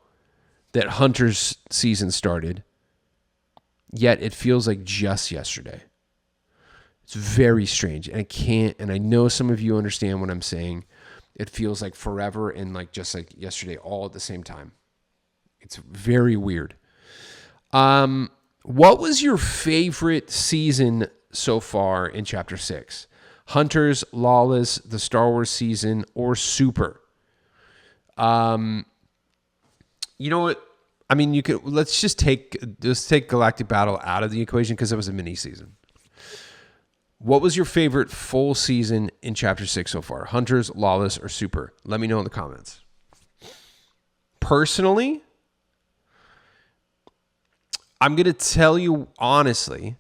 that Hunter's season started, yet it feels like just yesterday. It's very strange. And I know some of you understand what I'm saying. It feels like forever and like just like yesterday all at the same time. It's very weird. What was your favorite season so far in Chapter 6? Hunters, Lawless, the Star Wars season, or Super? You know what? I mean, you could let's just take Galactic Battle out of the equation because it was a mini season. What was your favorite full season in Chapter 6 so far? Hunters, Lawless, or Super? Let me know in the comments. Personally, I'm going to tell you honestly,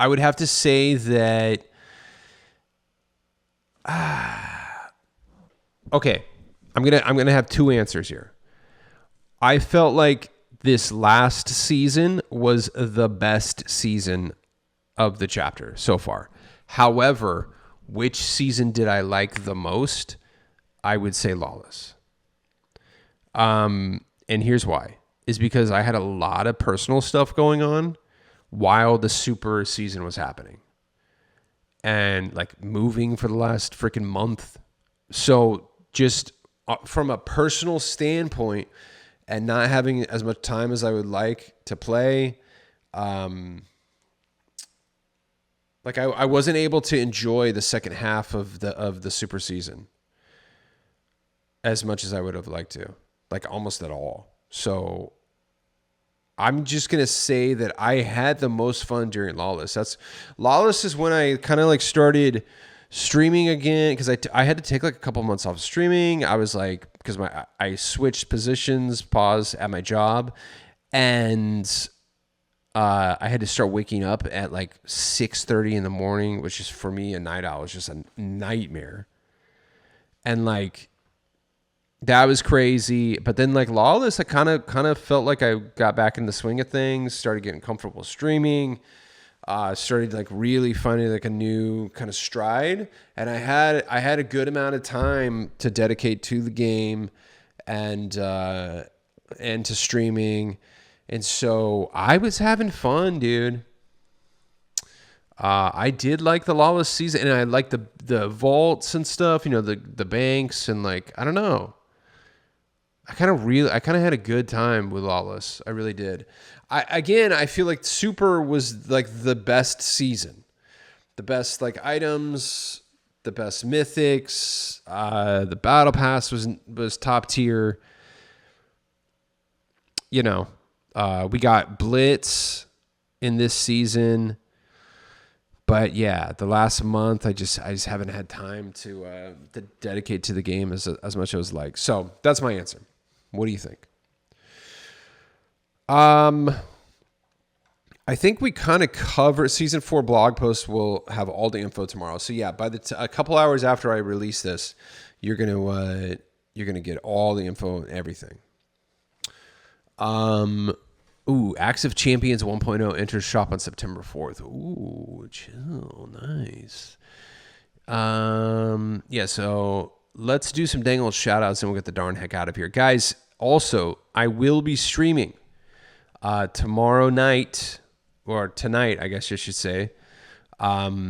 I would have to say that Okay, I'm gonna have two answers here. I felt like this last season was the best season of the chapter so far. However, which season did I like the most? I would say Lawless. And here's why. Is because I had a lot of personal stuff going on while the super season was happening. And like moving for the last freaking month. So just from a personal standpoint and not having as much time as I would like to play, like I wasn't able to enjoy the second half of the super season as much as I would have liked to, like almost at all. So I'm just going to say that I had the most fun during Lawless. Lawless is when I kind of like started streaming again, because I had to take like a couple months off streaming. I was like, because I switched positions, pause at my job, and I had to start waking up at like 6:30 in the morning, which is for me a night owl. It's just a nightmare. And like that was crazy. But then like Lawless, I kind of felt like I got back in the swing of things, started getting comfortable streaming. Started like really finding like a new kind of stride, and I had a good amount of time to dedicate to the game and to streaming, and so I was having fun, dude. I did like the Lawless season, and I liked the vaults and stuff, the banks, and like I don't know. I kind of had a good time with Lawless. I really did. I feel like Super was like the best season, the best like items, the best mythics. The battle pass was top tier. We got Blitz in this season, but yeah, the last month I just haven't had time to dedicate to the game as much as I was like. So that's my answer. What do you think? I think we kind of cover season 4 blog post. Will have all the info tomorrow. So yeah, by a couple hours after I release this, you're gonna get all the info and everything. Acts of Champions 1.0 enters shop on September 4th. Ooh, chill, nice. Yeah, so let's do some dang old shout outs and we'll get the darn heck out of here. Guys, also, I will be streaming tomorrow night, or tonight, I guess you should say. I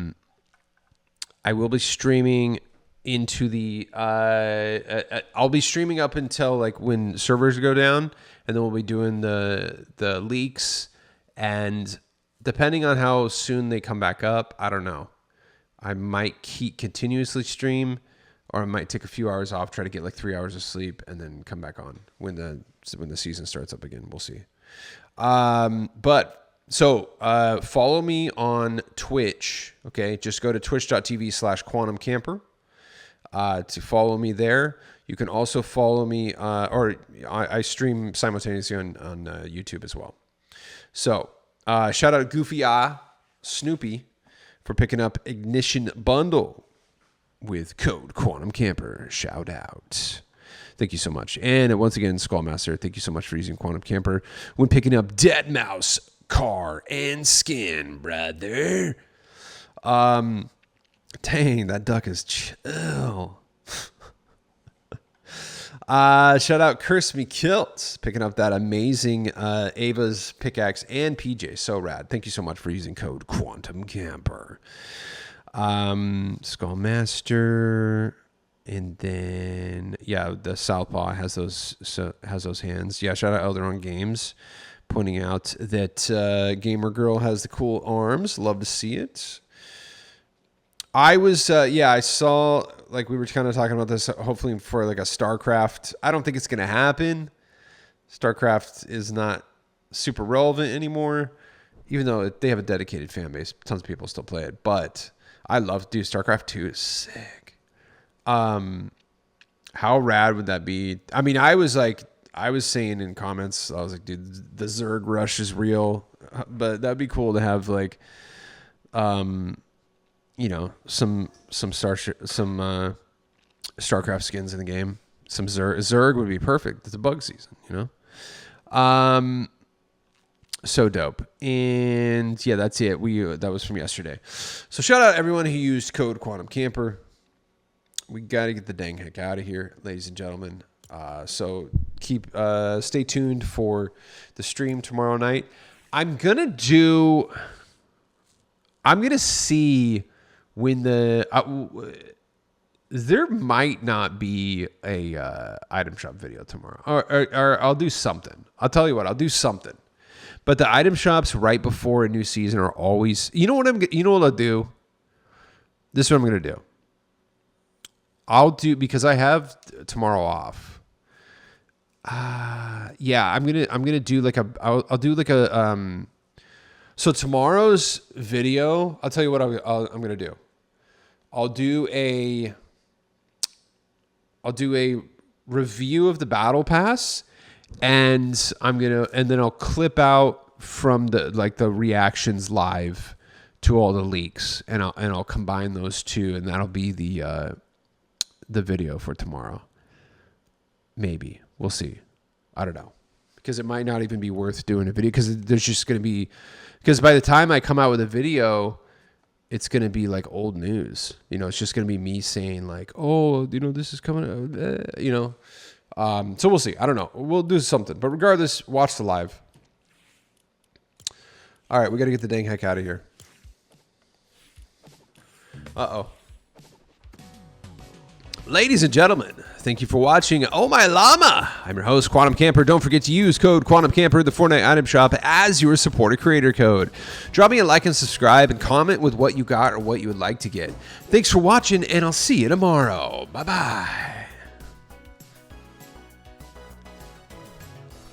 will be streaming into the... I'll be streaming up until like when servers go down, and then we'll be doing the leaks, and depending on how soon they come back up, I don't know. I might keep continuously stream, or I might take a few hours off, try to get like 3 hours of sleep, and then come back on when the season starts up again. We'll see. Follow me on Twitch. Okay, just go to twitch.tv/quantumcamper to follow me there. You can also follow me, or I stream simultaneously on YouTube as well. So shout out Goofy Snoopy for picking up Ignition Bundle with code Quantum Camper. Shout out. Thank you so much. And once again, Skullmaster, thank you so much for using Quantum Camper when picking up Deadmau5 Car and Skin, brother. Dang, that duck is chill. Shout out Curse Me Kilt, picking up that amazing Ava's pickaxe and PJ. So rad. Thank you so much for using code Quantum Camper. Skullmaster, and then the Southpaw has those hands. Yeah, shout out Elderon Games, pointing out that Gamer Girl has the cool arms. Love to see it. I was I saw, like, we were kind of talking about this, hopefully for like a StarCraft. I don't think it's gonna happen. StarCraft is not super relevant anymore, even though they have a dedicated fan base. Tons of people still play it, but I love, dude, StarCraft 2 is sick. How rad would that be? I mean, I was saying in comments, I was like, dude, the Zerg rush is real, but that'd be cool to have like, you know, some StarCraft skins in the game. Some Zerg would be perfect. It's a bug season, you know. So dope. And yeah, that's it. That was from yesterday. So shout out everyone who used code Quantum Camper. We got to get the dang heck out of here, ladies and gentlemen. So stay tuned for the stream tomorrow night. I'm gonna see when there might not be a item shop video tomorrow, or I'll do something. I'll tell you what, I'll do something. But the item shops right before a new season are always. You know what I'll do. This is what I'm gonna do. I'll do, because I have tomorrow off. Yeah, I'm gonna do like I'll do like a so tomorrow's video, I'll tell you what I'm gonna do. I'll do a review of the battle pass, and then I'll clip out from the reactions live to all the leaks, and I'll combine those two, and that'll be the video for tomorrow. Maybe. We'll see. I don't know. Because it might not even be worth doing a video, because there's just going to be, because by the time I come out with a video, it's going to be like old news. You know, it's just going to be me saying like, oh, you know, this is coming out, you know. So we'll see. I don't know. We'll do something. But regardless, watch the live. All right, we got to get the dang heck out of here. Uh-oh. Ladies and gentlemen, thank you for watching Oh My Llama. I'm your host, Quantum Camper. Don't forget to use code Quantum Camper, the Fortnite item shop, as your supporter creator code. Drop me a like and subscribe, and comment with what you got or what you would like to get. Thanks for watching, and I'll see you tomorrow. Bye-bye.